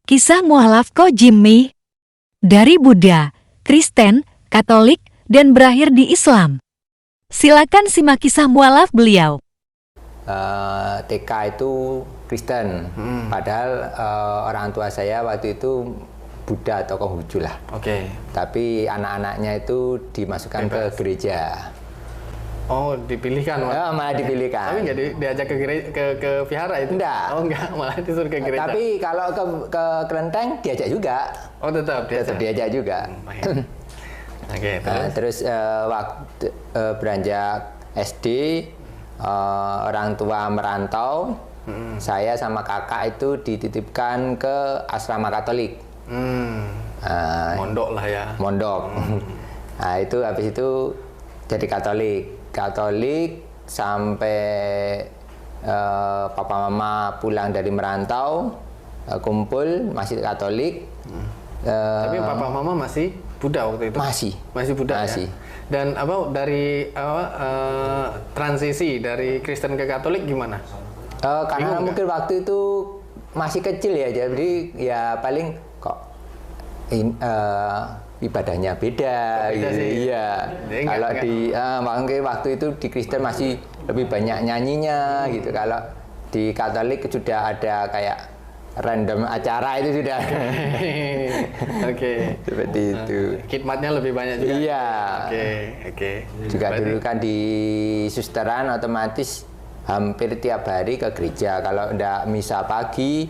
Kisah mualaf Ko Jimmy dari Buddha, Kristen, Katolik, dan berakhir di Islam. Silakan simak kisah mualaf beliau. TK itu Kristen, padahal orang tua saya waktu itu Buddha atau Konghucu lah. Oke. Tapi anak-anaknya itu dimasukkan ke gereja. Oh, dipilihkan? Malah dipilihkan. Tapi nggak diajak ke vihara itu? Enggak. Oh, enggak, malah disuruh ke gereja. Tapi kalau ke kelenteng diajak juga. Oh, tetap diajak juga. Oke, terus waktu beranjak SD, orang tua merantau, saya sama kakak itu dititipkan ke asrama Katolik. Mondok lah ya. Mondok. Nah itu habis itu jadi Katolik sampai papa mama pulang dari merantau, kumpul masih Katolik. Tapi papa mama masih Buddha waktu itu? Masih Buddha. Masih. Ya? Dan dari transisi dari Kristen ke Katolik gimana? Karena mungkin waktu itu masih kecil ya, jadi ya paling kok ibadahnya beda gitu. Iya. Kalau waktu itu di Kristen masih lebih banyak nyanyinya gitu. Kalau di Katolik sudah ada kayak random acara itu sudah. Oke. Seperti itu. Khidmatnya lebih banyak juga. Iya. Oke. Juga dulu kan di susteran otomatis hampir tiap hari ke gereja. Kalau enggak misa pagi,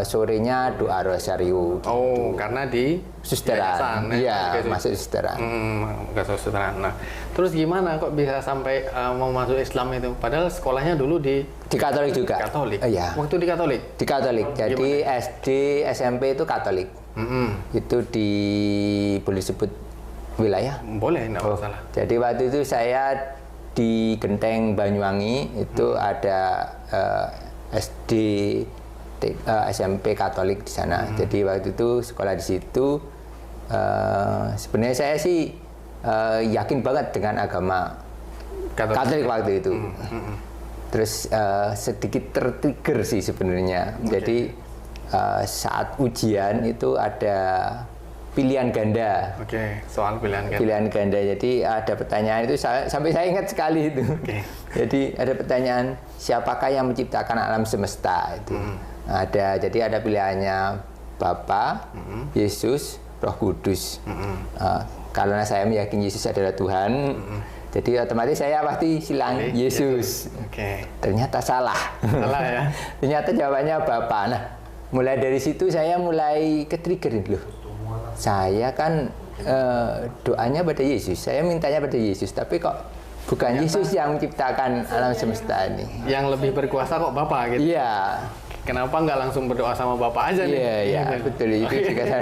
sorenya doa rosario. Oh, karena di susteran. Iya, masuk susteran. Susteran. Nah, terus gimana kok bisa sampai mau masuk Islam itu? Padahal sekolahnya dulu di Katolik juga. Katolik. Iya. Waktu di Katolik. Di Katolik. Jadi gimana? SD, SMP itu Katolik. Itu boleh sebut wilayah? Boleh, enggak masalah. Jadi waktu itu saya di Genteng Banyuwangi itu ada SD, SMP Katolik di sana. Jadi waktu itu sekolah di situ. Sebenarnya saya sih yakin banget dengan agama Katolik waktu itu. Terus sedikit tertrigger sih sebenarnya. Jadi saat ujian itu ada pilihan ganda. Oke, soal pilihan ganda. Pilihan ganda. Jadi ada pertanyaan itu sampai saya ingat sekali itu. Jadi ada pertanyaan, siapakah yang menciptakan alam semesta itu? Jadi ada pilihannya Bapa, Yesus, Roh Kudus. Karena saya meyakini Yesus adalah Tuhan, jadi otomatis saya pasti silang Yesus. Ternyata salah. Salah ya. Ternyata jawabannya Bapa. Nah, mulai dari situ saya mulai ke-trigger loh. Saya kan doanya pada Yesus, saya mintanya pada Yesus, tapi kok bukan Yesus yang menciptakan alam semesta ini. Yang lebih berkuasa kok Bapa gitu. Iya. Kenapa nggak langsung berdoa sama Bapak aja nih? Iya, betul itu juga.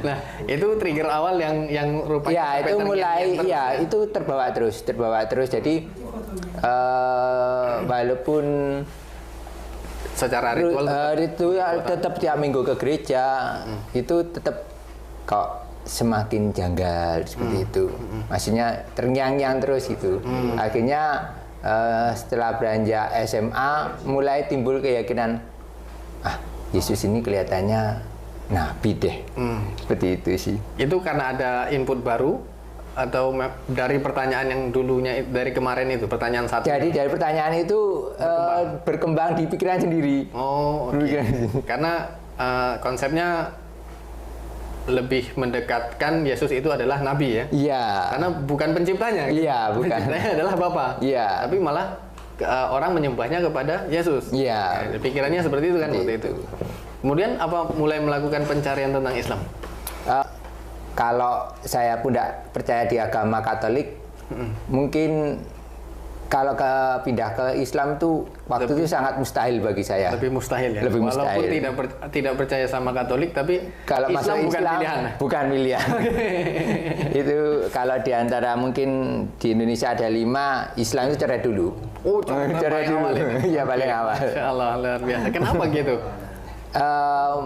Nah, itu trigger awal yang rupanya. Ya, itu mulai, itu terbawa terus. Jadi walaupun secara ritual tetap tiap minggu ke gereja, itu tetap kok semakin janggal seperti itu. Maksudnya terngiang-ngiang terus gitu. Akhirnya setelah beranjak SMA mulai timbul keyakinan, Yesus ini kelihatannya nabi deh. Seperti itu sih. Itu karena ada input baru atau dari pertanyaan yang dulunya dari kemarin itu, pertanyaan satu? Jadi dari pertanyaan itu berkembang di pikiran sendiri. Oh, karena konsepnya lebih mendekatkan Yesus itu adalah nabi ya? Iya. Karena bukan penciptanya. Iya, bukan. Penciptanya adalah Bapa. Iya. Tapi malah orang menyembahnya kepada Yesus. Iya. Pikirannya seperti itu kan waktu itu. Kemudian apa mulai melakukan pencarian tentang Islam? Kalau saya pun tidak percaya di agama Katolik, mungkin kalau pindah ke Islam tuh waktu itu sangat mustahil bagi saya. Lebih mustahil ya. Walaupun tidak percaya sama Katolik, tapi kalau Islam bukan pilihan. Bukan pilihan. Itu kalau diantara mungkin di Indonesia ada 5, Islam itu cerai dulu. Oh, cerai dulu. Iya, paling awal. Insya Allah, luar biasa. Kenapa gitu?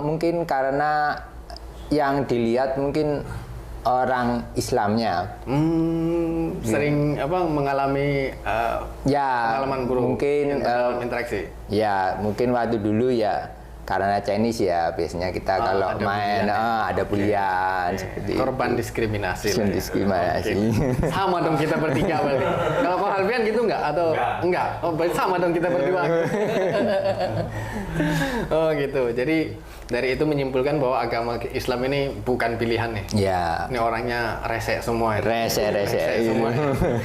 Mungkin karena yang dilihat mungkin orang Islamnya sering mengalami pengalaman buruk mungkin dalam interaksi. Ya mungkin waktu dulu ya karena Chinese ya biasanya kita kalau ada main bulian, ada bulian seperti Korban itu. diskriminasi. lah ya. Diskriminasi. Oke. Sama dong kita bertiga berarti. Kalau Ko Alfian gitu nggak atau enggak? Oh, berarti sama dong kita berdua. Oh gitu. Jadi dari itu menyimpulkan bahwa agama Islam ini bukan pilihan nih. Ya. Ini orangnya rese semua. Rese. Semua.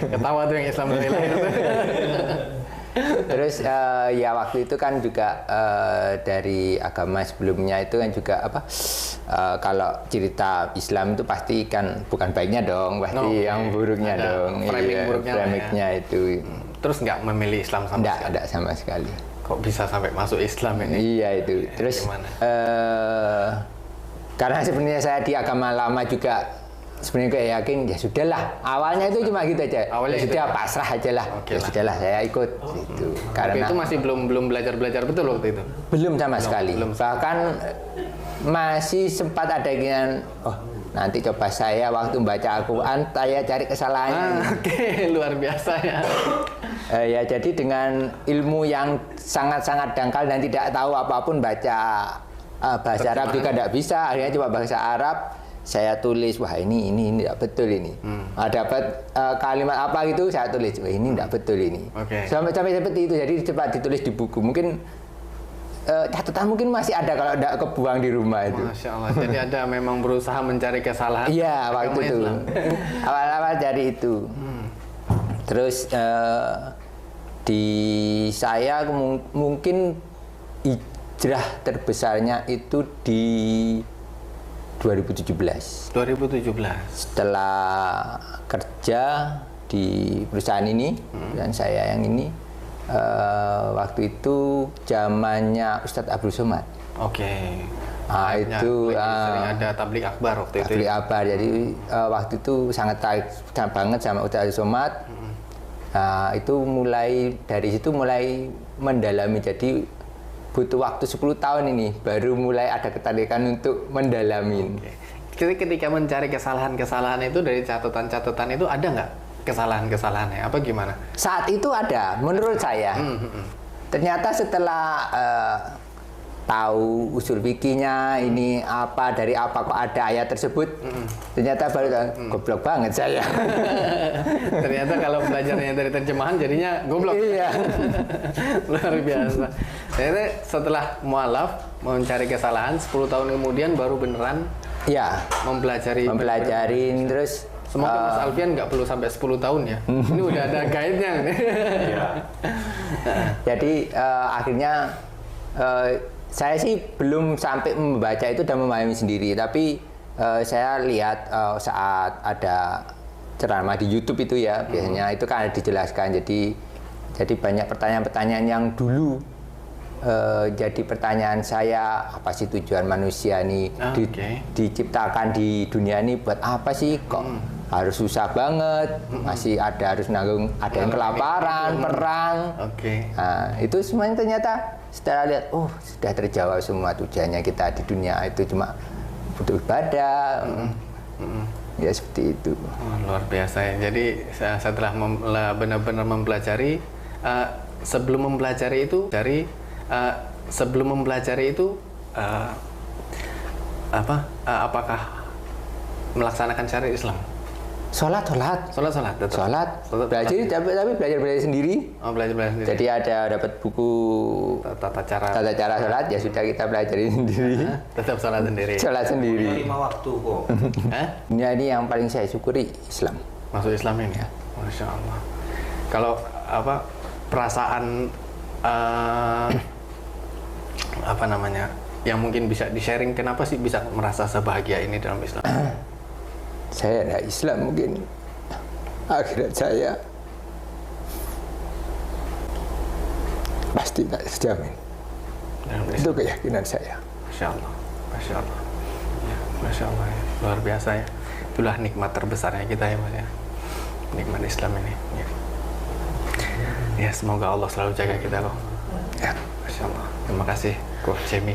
Ketawa tuh yang Islam dari lahir. Terus ya waktu itu kan juga dari agama sebelumnya itu kan juga kalau cerita Islam itu pasti kan bukan baiknya dong, pasti yang buruknya ada dong. framing Iya, buruknya framingnya ya. itu. Terus nggak memilih Islam sama sekali? Enggak sama sekali. Kok bisa sampai masuk Islam ini? Iya itu. Terus gimana? karena sebenarnya saya di agama lama juga sebenarnya kayak yakin ya sudahlah. Awalnya itu cuma gitu aja. Awalnya ya sudah pasrah aja lah. Oke Ya lah. sudahlah saya ikut gitu. Tapi Karena itu masih belum belajar betul waktu itu. belum sama sekali. belum. Bahkan masih sempat ada keinginan, oh nanti coba saya waktu baca Al-Quran saya cari kesalahannya. Oke, luar biasa ya. Ya jadi dengan ilmu yang sangat-sangat dangkal dan tidak tahu apapun baca bahasa Arab juga tidak bisa, akhirnya coba bahasa Arab saya tulis, wah ini tidak betul ini. Dapat kalimat apa gitu saya tulis, wah ini tidak betul ini. Oke. Sampai seperti itu, jadi cepat ditulis di buku. Mungkin catatan mungkin masih ada kalau tidak kebuang di rumah itu. Masya Allah. Jadi ada memang berusaha mencari kesalahan. Iya waktu agama itu. Islam. Awal-awal dari itu. Terus di saya mungkin hijrah terbesarnya itu di 2017. 2017. Setelah kerja di perusahaan ini dan saya yang ini waktu itu zamannya Ustadz Abdul Somad. Oke. Nah, itu sering ada tablik akbar waktu itu. Tablik akbar. Jadi waktu itu sangat tarik banget sama Ustadz Abdul Somad. Nah, itu dari situ mulai mendalami. Jadi butuh waktu 10 tahun ini baru mulai ada ketarikan untuk mendalamin. Oke. Jadi ketika mencari kesalahan-kesalahan itu dari catatan-catatan itu ada nggak kesalahan-kesalahannya? Apa gimana? Saat itu ada, menurut saya. Ternyata setelah tahu usul fikihnya ini apa dari apa kok ada ayat tersebut, ternyata baru tahu, goblok banget saya. Ternyata kalau belajarnya dari terjemahan jadinya goblok. Iya. Luar biasa. Ternyata setelah mualaf mencari kesalahan 10 tahun kemudian baru beneran Ya, mempelajari. terus Semoga Mas Alfian nggak perlu sampai 10 tahun ya. Ini udah ada guide-nya. jadi akhirnya saya sih belum sampai membaca itu dan memahami sendiri, tapi saya lihat saat ada ceramah di YouTube itu ya, biasanya itu kan ada dijelaskan. Jadi banyak pertanyaan-pertanyaan yang dulu jadi pertanyaan saya, apa sih tujuan manusia ini diciptakan di dunia ini buat apa sih, kok harus susah banget, masih harus nanggung, ada yang kelaparan, perang. Nah, itu semuanya ternyata setelah lihat, oh sudah terjawab semua tujuannya kita di dunia itu cuma butuh ibadah. Ya seperti itu. Luar biasa ya. Jadi setelah benar-benar mempelajari, sebelum mempelajari itu apakah melaksanakan syariat Islam? Sholat, belajar tapi belajar sendiri. Oh, belajar sendiri. Jadi dapat buku tata cara sholat, ya sudah kita pelajari sendiri. Tetap sholat sendiri. Sholat sendiri. 5 waktu kok. Ini yang paling saya syukuri Islam. Masuk Islam ini ya. Masya Allah. Kalau perasaan yang mungkin bisa di-sharing, kenapa sih bisa merasa sebahagia ini dalam Islam? Saya ada Islam, mungkin akhirat saya pasti tak terjamin. Itu keyakinan saya. Masya Allah, Masya Allah, ya, Masya Allah ya. Luar biasa ya. Itulah nikmat terbesarnya kita ya Mas ya. Nikmat Islam ini. Ya, semoga Allah selalu jaga kita kok. Ya. Masya Allah. Terima kasih, Coach Jamie.